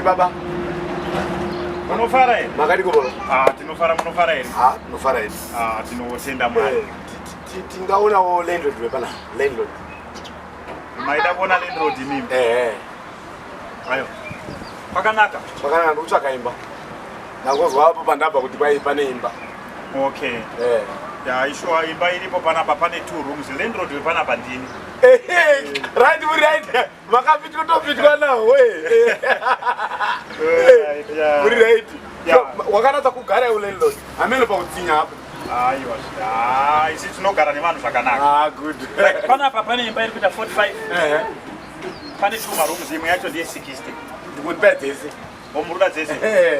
baba. Munofara here? Makati kubolo. Tinofara munofara here? Tinofara here. Tinotenda Mwari. Tingaonawo landlord wepana. Landlord. Maida kuona landlord mimi? Ayo. Pakanaka ndotsvaka imba. Ndangozwa apo pandabva kuti pane imba. Okay. Ya ishuwa imba iripo panapa pane 2 rooms. Landlord wepanapa ndini. Right, right. Makapita kutopitwa nawo. Uri right. Wakanatsa kugara iwe landlord. Amene pakudzinya apo. Aiwa. Isi tinogara nevanhu zvakanaka. Good. Panapa pane imba iri kuita 45. Pane 2 marooms, imwe yacho ndiye 60. Ndikundipea dzese. Omuruda dzese.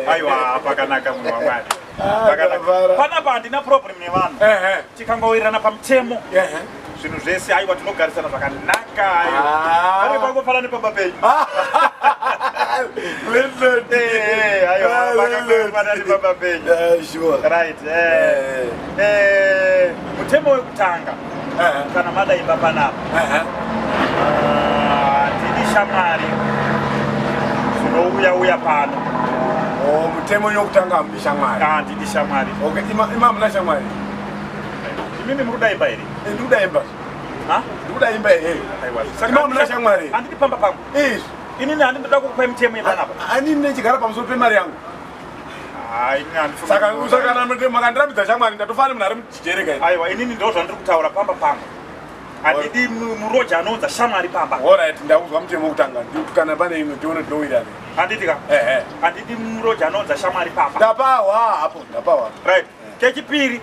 Aiwa, pakanaka munhu waMwari. Panapa handina problem nevanhu. Tikangowirirana pamutemo. Zvinhu zvese aiwa tinogarisana zvakanaka. Pane pangofana nepamba penyu. Landlord. Aiwa, pangofana nepamba penyu. Sure. Right. Mutemo wekutanga. Kana mada imba panapa. Ndini shamwari. Uya pano. Mutemo yokutanga mbishamwari. Ndini shamwari. Okay, ima mna shamwari. Mimi muruda imba iri. Nduda imba. Nduda imba iri. Aiwa. Ima mna shamwari. Anditi pamba pangu. Inini handinoda kukupa mutemo yepanapa. Ani nechigara pamusoro pemari yangu. Saka usakana makandramidza shamwari ndatofana munhu ari muchijereka. Aiwa, inini ndo zvandiri kutaura pamba pangu. Handidi muroja anonza shamwari pamba. Alright, ndauzwa mutemo wokutanga. Kana pane imwe tione tinowirana. Handiti ka? Handidi muroja anonza shamwari pamba. Ndapawa hapo, ndapawa. Right. Kechipiri.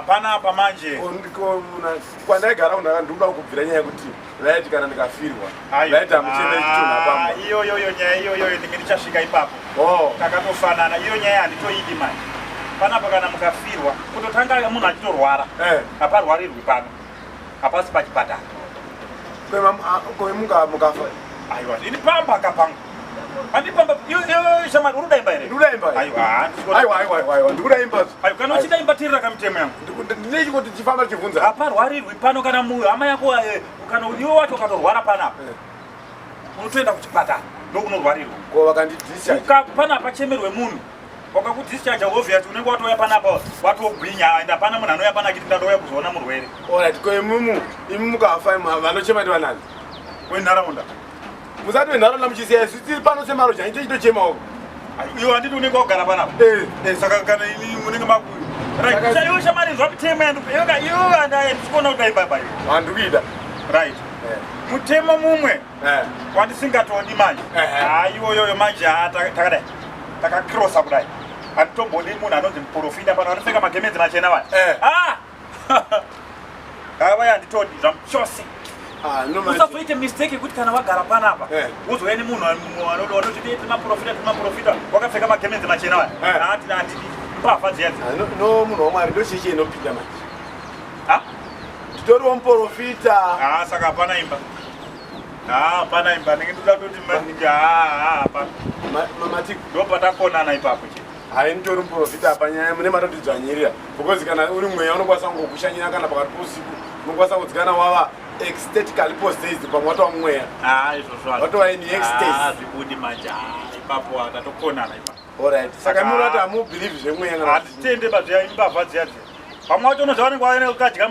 Panapa manje. Kwandaigara ndikuda kubvira nyaya yekuti right kana ndikafirwa. Right amuchende chitunha pamba. Iyo nyaya iyo ndinge ndichasvika ipapo. Takatofanana. Iyo nyaya handitoidi manje. Panapa kana mukafirwa kutotanga munhu achitorwara. Haparwarirwi pano. Hapasi pachipatara. Mukafa. Aiwa, ini pamba kapangu. Andi pamba yo shamari uruda imba ere. Nduda imba. Aiwa, ndikuda imba. Aiwa, kana uchida imba tirira kamutemo yangu. Ndineki kuti chifamba chivunza. Haparwarirwi pano kana hama yako kana iwe wacho ukatorwara panapa. Unotoenda kuchipatara. Ndokunorwarirwa. Ko vakandidischarge. Panapa chemerwe munhu. Wakakudischarge obvious unenge watoya panapa watogwinya enda pana munhu anoya pana chiti ndauya kuzoona murwere. Alright, ko imumu mukafa vanochema ndi vanani? Wenharaunda. Musati wenharaunda muchisiya isu tiri pano semaro change chitochemawo. Iwo handiti unenge wagara panapa. Saka kana ini munenge makuyo. Right. Chaiwo shamari zvapitemo yandu. Iwo handaye ndikuona kuti aibaba iwo. Handikuida. Right. Mutemo mumwe. Wandisingatodi manje. Iwoyoyo manje takadai. Takakrosa kudai. Handitombodi munhu anonzi muprofita pano anopfeka magemenzi machena vaya. Vaya handitodi zvamuchose. Usazoite mistake yekuti kana wagara panapa uzouya nemunhu anoti maprofita wakapfeka magemenzi machena vaya. Handiti mbavha dziyadzi. No munhu waMwari ndocheche inopinda manje. Titoriwo muprofita. Saka hapana imba. Hapana imba. Ndinge ndoda kuti hapana. Mamati ndopatakonana ipapo che. Nditori muprofita apa nyaya mune matatidzvanyirira. Because kana uri mweya unokwanisa kungokushanyira kana pakati pousiku. Unokwanisa kudzikana wava ecstatically possessed pamwe watova mweya. Izvozvo. Watova in ecstasy. Zvibudi manje. Ipapo tatokonana ipapo. Alright. Saka munoti hamubhelieve zvemweya kana. Handitende pazviya imbavha dziyadzi. Pamwe wacho unozva vanenge vaene kukadya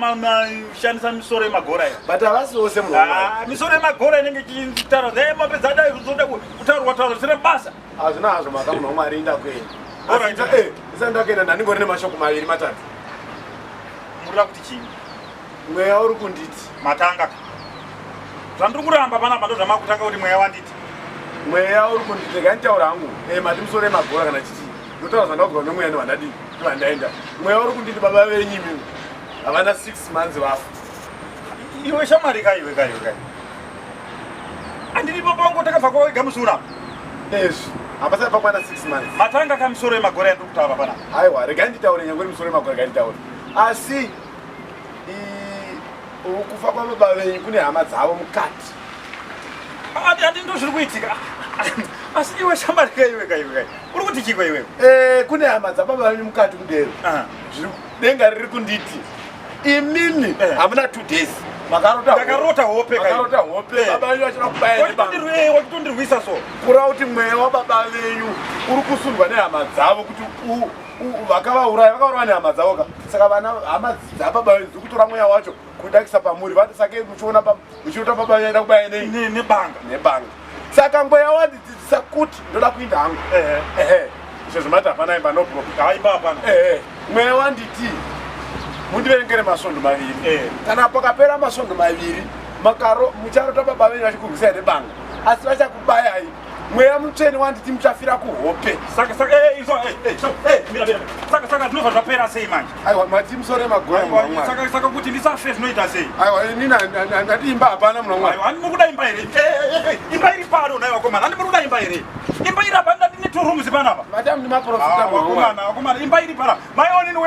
kushandisa misoro yemagora iyo. But havasi wose munhu waMwari. Misoro yemagora inenge ichitaura kuti mapedza adai kuzoda kutaurwa zvisina basa. Hazvina hazvo maka munhu waMwari ndakuenda. Isati ndakuenda ndandingori nemashoko maviri matatu. Murida kuti chini? Mweya uri kunditi. Matanga. Zvandiri kuramba panapa ndo zvamakutanga kuti mweya wanditi. Mweya uri kunditi. Rega nditaura hangu. Mati misoro yemagora kana chichi. Ndotaura zvandaudzwa nemweya ndowandadii. Ndowandaenda. Mweya uri kunditi baba venyu imi. Havana 6 months vafa. Iwe shamwari kaiwe. Andiripo pangu takabva kwawega musura. Hapasati pakwana 6 months. Matanga kamisoro yemagora yandiri kutaura panapa. Aiwa, rega nditaure nyangwe misoro yemagora rega nditaure. Asi kufa kwababa venyu kune hama dzavo mukati. Handindizvo zviri kuitika. Asi iwe shamwari kaiwe. Uri kuti chikwa iwewe? Kune hama dzababa venyu mukati kudero. Denga riri kunditi. Imini hamuna 2 days. Makarota hope. Makarota hope. Baba venyu vachida kubaya nebanga. Wachitondirwisa so. Kurava kuti mweya wababa venyu uri kusundwa nehama dzavo kuti vakauraya nehama dzavo. Saka vana hama dzababa venyu dziri kutora mweya wacho kudakisa pamuri. Saka muchiona baba venyu aida kubaya nebanga. Saka mweya wandidzidzisa kuti ndoda kuinda hangu. Izvo zvimati hapana imba no problem. Mweya wanditi mundiverengere masvondo maviri. Kana pakapera masvondo maviri mucharota baba venyu vachikurwisai nebanga, asi vachakubayai. Mweya mutsvene wanditi muchafira kuhope. Saka zvinobva zvapera sei manje? Aiwa mati musore magora mwana. Saka kuti ndisafe zvinoita sei? Aiwa inini handati imba hapana mwana mwana. Aiwa muri kuda imba here? Imba iri pano nayo wakomana. Handi muri kuda imba here? Imba iri apa ndine 2 rooms panapa. Madam ni maprofita mwana. Wakomana imba iri para. Mai onini